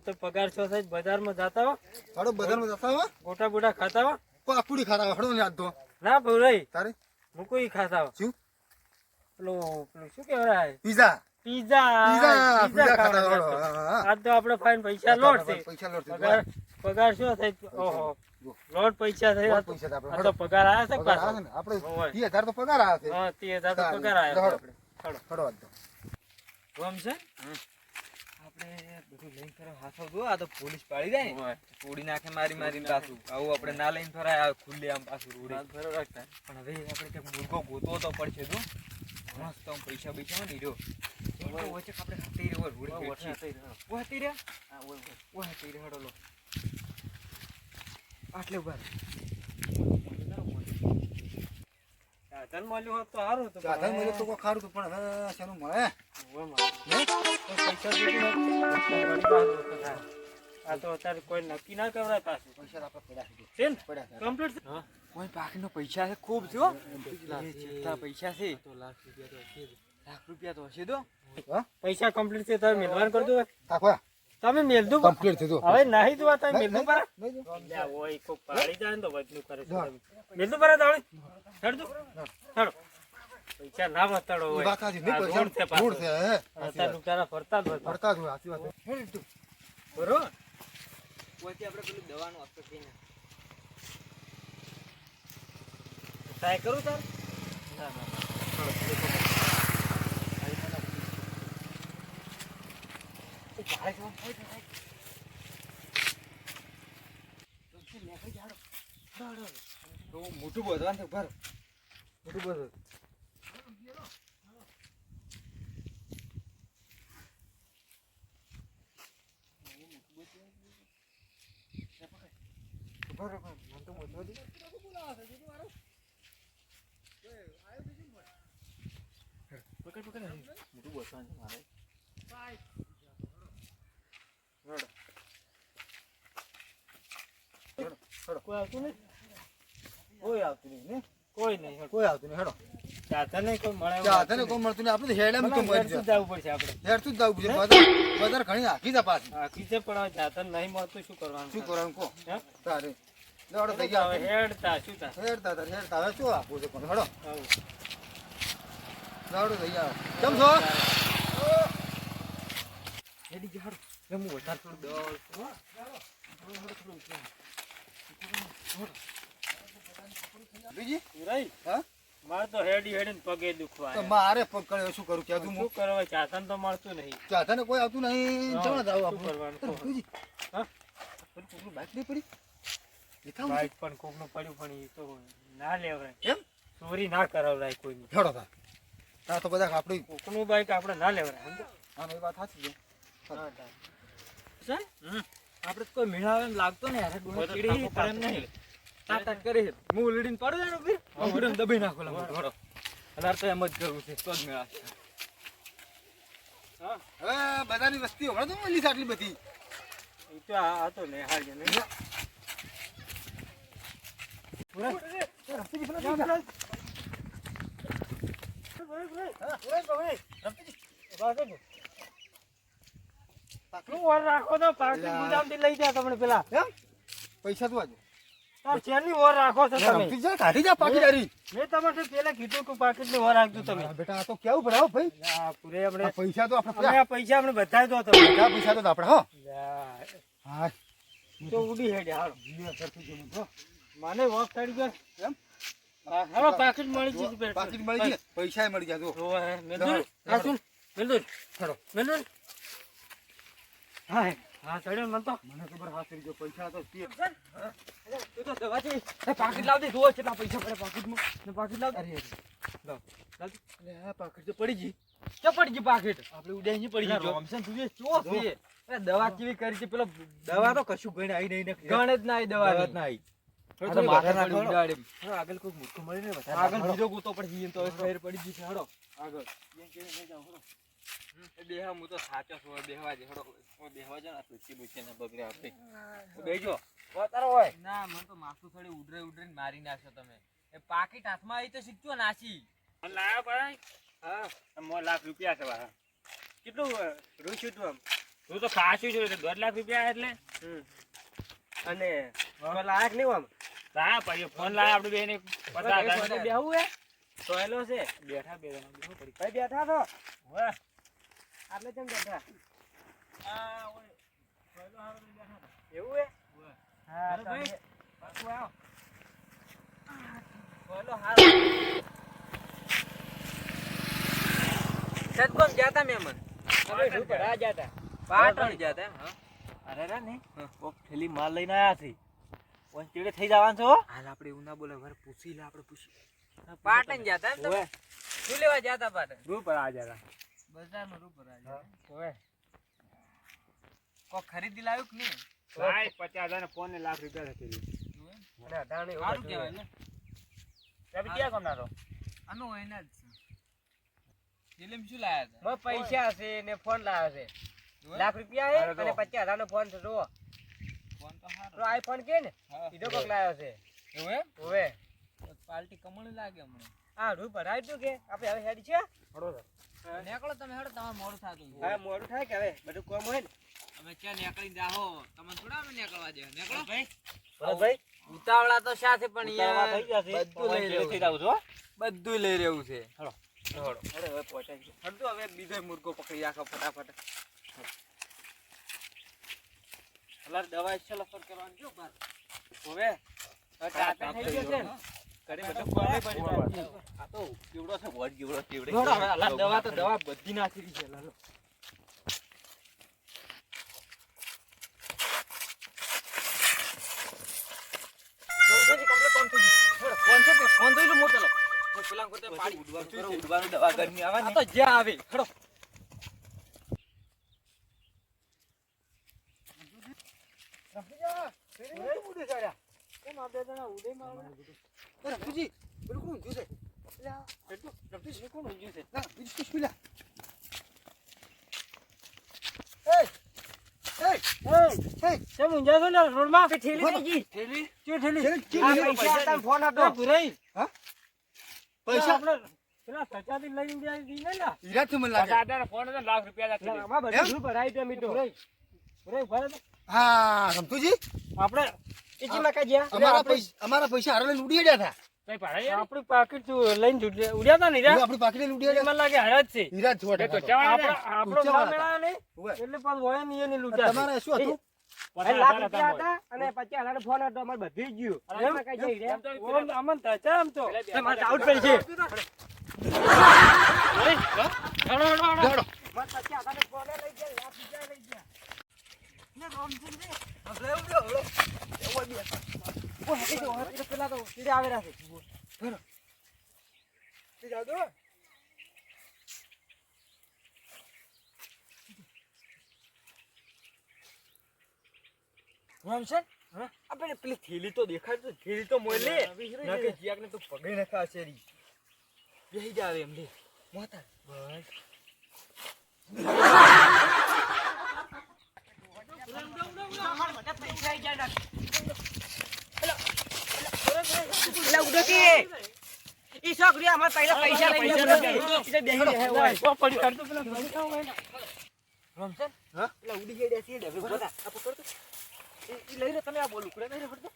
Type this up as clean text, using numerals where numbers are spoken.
તો પગાર છો થાય બજારમાં જાતા હો હડો બધામાં જતા હો ગોટા બોટા ખાતા હો પાપડી ખાતા હડો ને યાદ તો ના ભૂરાઈ તારે મુકુઈ ખાતા હો શું પેલું શું કહેવાય પીઝા પીઝા ખાતા હડો આજ તો આપણે ફાઈન પૈસા લોટ છે પૈસા લોટ પગાર શું થાય ઓહો લોટ પૈસા થઈ પૈસા આ તો પગાર આવ્યા છે પાછો આપણે 30,000 તો પગાર આવે છે હા 30,000 તો પગાર આવ્યો આપણે હડો આજ તો ગમ છે આપણે બધું લઈને ફરવા હાથો દો આ તો પોલીસ પાડી જાય ને તોડી નાખે મારી મારીને પાછું આવું આપણે ના લઈને ફરાય ખુલ્લે આમ પાછું રોડે ફરો રાખતા પણ હવે આપણે કે મુર્ગો ગોતવો તો પડશે તો મસ્ત આમ પૈસા બૈસા ને રહ્યો વચ્ચે આપણે હાથી રહ્યો રોડે ઓ હાથી રે ઓ હાથી રે હડો લો આટલે ઉભા સાધન મળ્યું હોત તો સારું હતું સાધન મળ્યું તો કોઈ ખારું હતું પણ હવે શેનું મળે આ તો અત્યારે કોઈ નક્કી ના કરાય પાછું પૈસા આપણે પડ્યા છે ને કમ્પ્લીટ કોઈ બાકીનો પૈસા છે ખૂબ છે હો જેટલા પૈસા છે તો લાખ રૂપિયા તો હશે તો પૈસા કમ્પ્લીટ છે તમે મેલવાન કરજો કાકો તમે મેલદું કમ્પ્લીટ થઈ હવે નહીં જોવા તમે મેલદું પર ઓય કો પાડી જાય ને તો વધનું કરે છે મેલદું પર દાડે ચડજો ચડો પૈસા ના બતાડો હોય વાત સાચી નહીં પૈસા રોડ છે અત્યારે લુટારા ફરતા જ હોય ફરતા જ હોય સાચી વાત બરોબર પછી આપણે પેલું દવાનું અસર કહીને ટ્રાય કરું તાર ના ના મોટું બધવાનું છે ભર મોટું બધું કોઈ આવતું નહીં કોઈ આવતું નહીં ને કોઈ નહીં કોઈ આવતું નહીં હેડો સાધન નહીં કોઈ મળે સાધન કોઈ મળતું નહીં આપણે તો હેડે તો મરી જવું પડશે આપણે હેડતું જ જવું પડશે બજાર ઘણી આખી જા પાછી આખી છે પણ હવે સાધન નહીં મળતું શું કરવાનું શું કરવાનું કો હે? તારે દોડો થઈ ગયા હવે હેડતા શું થાય હેડતા હવે શું આપવું છે કોને હેડો આવું. દોડો થઈ ગયા કેમ છો હેડી જા હાડો રમવું વધારે થોડું દવા બીજી રહી હા મારે તો હેડી હેડીને પગે દુખવા તો મારે પગ કરે શું કરું કે શું કરવા સાધન તો મળતું નહીં ચાધા ને કોઈ આવતું નહીં જવા જાવ શું કરવાનું કહો? બીજી હા? બાઈક નહીં પડી લેતા આવું. બાઈક પણ કોકનું પડ્યું પણ એ તો ના લેવરાય કેમ ચોરી ના કરાવરાય કોઈની હેડો તા તો બધા આપણી કોકનું બાઈક આપણે ના લેવરાય સમજો? હા એ વાત સાચી છે છે આપણે કોઈ મેળાવે લાગતો ને યાર બધો ચીડી થાકો પ્રેમ નહીં તાત કરે છે હું લડીને પડું ને ઉભી હું દબાઈ નાખો લાવ થોડો અનાર તો એમ જ કરવું છે તો જ મેળાશે હા હવે બધાની વસ્તી હમણાં તો મળી છે આટલી બધી એ તો આ તો નિહાળ છે નહીં રાખો તો પાર્ટી ગુદામથી લઈ જા તમને પેલા પૈસા તો આજે તાર શેરની ઓર રાખો છો તમે રમતી જા કાઢી જા પાકીદારી મેં તમારે પેલા કીધું કે પાકીટની ઓર રાખજો તમે બેટા આ તો કેવું પડે હો ભાઈ આ પૂરે આપણે આ પૈસા તો આપણે અમે આ પૈસા આપણે બતાવી દો તમે બધા પૈસા તો આપણે હો હા તો ઉડી હેડે હાલો જીવે સરખી જેવું તો મને વોક થઈ ગયો એમ હવે પાકીટ મળી જશે પાકીટ મળી જાય પૈસા મળી જાય જો મેલદુર આ સુન મેલદુર ચલો મેલદુર હા હા ચડ્યો મન તો મને ખબર હા કરી જો પૈસા તો પીએ તું તો દવા છે પાકીટ લાવ દે જોવો કેટલા પૈસા પડે પાકીટમાં ને પાકીટ લાવ અરે લાવ અરે આ પાકીટ તો પડી ગઈ ક્યાં પડી ગઈ પાકીટ આપણે ઉડે અહીં પડી ગઈ રોમસન તું એ ચો છે એ દવા કેવી કરી છે પેલો દવા તો કશું ગણે આવી નહીં ગણ જ ના આવી દવા જ ના આવી આગળ કોઈ મૂર્ખો મળી ને આગળ બીજો ગોતો પડી તો ફેર પડી ગઈ છે હડો આગળ દેહા હું તો સાચો છું બેહવા જે હડો બેહવા જો ને તુચી બુચી ને બગડે આપણે બેજો વતારો હોય ના મને તો માથું થોડી ઉડરે મારી નાખ્યો તમે એ પાકીટ હાથમાં આવી તો શીખજો નાસી લાયા ભાઈ હા મો લાખ રૂપિયા છે કેટલું રૂચ્યું તું આમ તું તો ખાસું છે 2 લાખ રૂપિયા એટલે અને લાયક નહીં આમ હા પછી ફોન લાય આપણે બેને 50,000 બેહવું હે સોયલો છે બેઠા બે જણા બેહવું પડી ભાઈ બેઠા છો ઓય આટલે કેમ બેઠા આ ઓય સોયલો હારો બેઠા એવું હે ઓય હા અરે ભાઈ. પાછું આવો સોયલો હારો સદગમ જાતા મેમન અમે શું ભરા જાતા પાટણ જાતા એમ હા અરે રે ને કોક થેલી માલ લઈને આયા છે ઓન ચેડે થઈ જવાનું છો હાલ આપણે એવું ના બોલે ઘરે પૂછી લે આપણે પૂછી પાટણ જાતા એમ તમે ઓય શું લેવા જાતા પાટણ રૂ પર આ જાતા બજારનો રૂપ રાજા ઓય કોક ખરીદી લાવ્યું કે નહીં ભાઈ 50,000 ને ફોન ને લાખ રૂપિયા થતી અને અઢારને એવું સારું બધું. કહેવાય ને તમે ક્યાં કમનારો આનો એના જ છે એટલે શું લાયા હતા માં પૈસા છે ને ફોન લાવ્યો છે લાખ રૂપિયા હે અરે તો. અને 50,000 નો ફોન છે જો ફોન તો સારો તો આઈફોન કે ને હા. ઈડો કોક લાવ્યો છે એવું એમ ઓવે પાર્ટી કમળ લાગે હમણાં આ રૂ ભરાય તું કે આપણે હવે હેડી છે નીકળો તમે હેડો તમારે મોડું થાતું હા મોડું થાય કે હવે બધું કામ હોય ને અમે ક્યાં નીકળી જાહો તમને થોડા અમે નીકળવા દે નીકળો ભાઈ ભાઈ ઉતાવળા તો સાથે પણ ઉતાવળા થઈ જશે. બધું લઈ થઈ રહ્યું જાવ છો બધું લઈ રહ્યું છે અરે હવે પહોંચાઈ ગયો હડતો હવે બીજો મુર્ગો પકડી રાખો ફટાફટ હલાર દવા છે લફર કરવાની જો બાર હવે ટાટા થઈ ગયો છે ને ઘરે બધું કોમે પડી જાય આ તો કેવડો છે વોટ કેવડો કેવડે દોડો હવે હલાર દવા તો દવા બધી નાખી દી છે લાલો ફોન થઈ મોટો પેલા કરતા પાડી ઉડવાનું દવા ઘરની આ આવવાની તો જ્યાં આવે ખડો પૈસા આપણે પેલા સચાથી લઈને જાય દી ને લા હીરા તું મને લાગે 50,000 ફોન ને લાખ રૂપિયા થતી આમાં બધું ભરાઈ દે મીઠો હા સમતુજી આપણે એજીમાં કાઈ ગયા અમારા પૈસા હારો લઈને ઉડી ગયા કઈ ભાઈ આપણી પાકીટ લઈને ઉડ્યા તા ને હતા હીરા આપણી પાકીટ લઈને ઉડી ગયા મને લાગે હારા જ છે હીરા જ એ તો છોડે ચવાણા આપણો ઊંચા ના વાળા મેળા ને ઓવે. એટલે પાછું હોય ને એને લૂંટા તમારે શું હતું લાખ રૂપિયા હતા અને 50,000 ફોન હતો અમારે બધી ગયું એમાં કાઈ જાય હીરા ઓમ અમન તચા આમ તો તમારે આઉટ પડી છે દોડો. મત 50,000 ફોન લઈ ગયા લાખ રૂપિયા લઈ ગયા ને રોમ છે પેલા તો સીધે આવેલા છે રામસન આપણે પેલી થેલી તો દેખાય તો થેલી તો મોય લે ના કે જીયાકને તો પગડી નખા શેરી બેહી જાવે એમ લે મોતા બસ ઈ છોકરી અમાર પહેલા પૈસા લઈને એટલે બેહી રહે હોય ઓ પડી કરતો પેલા રામસન હા? પેલા ઉડી ગઈ છે ડે બધા આ પકડ તો ઈ લઈને તમે આ બોલું કુડે નહીં પડતો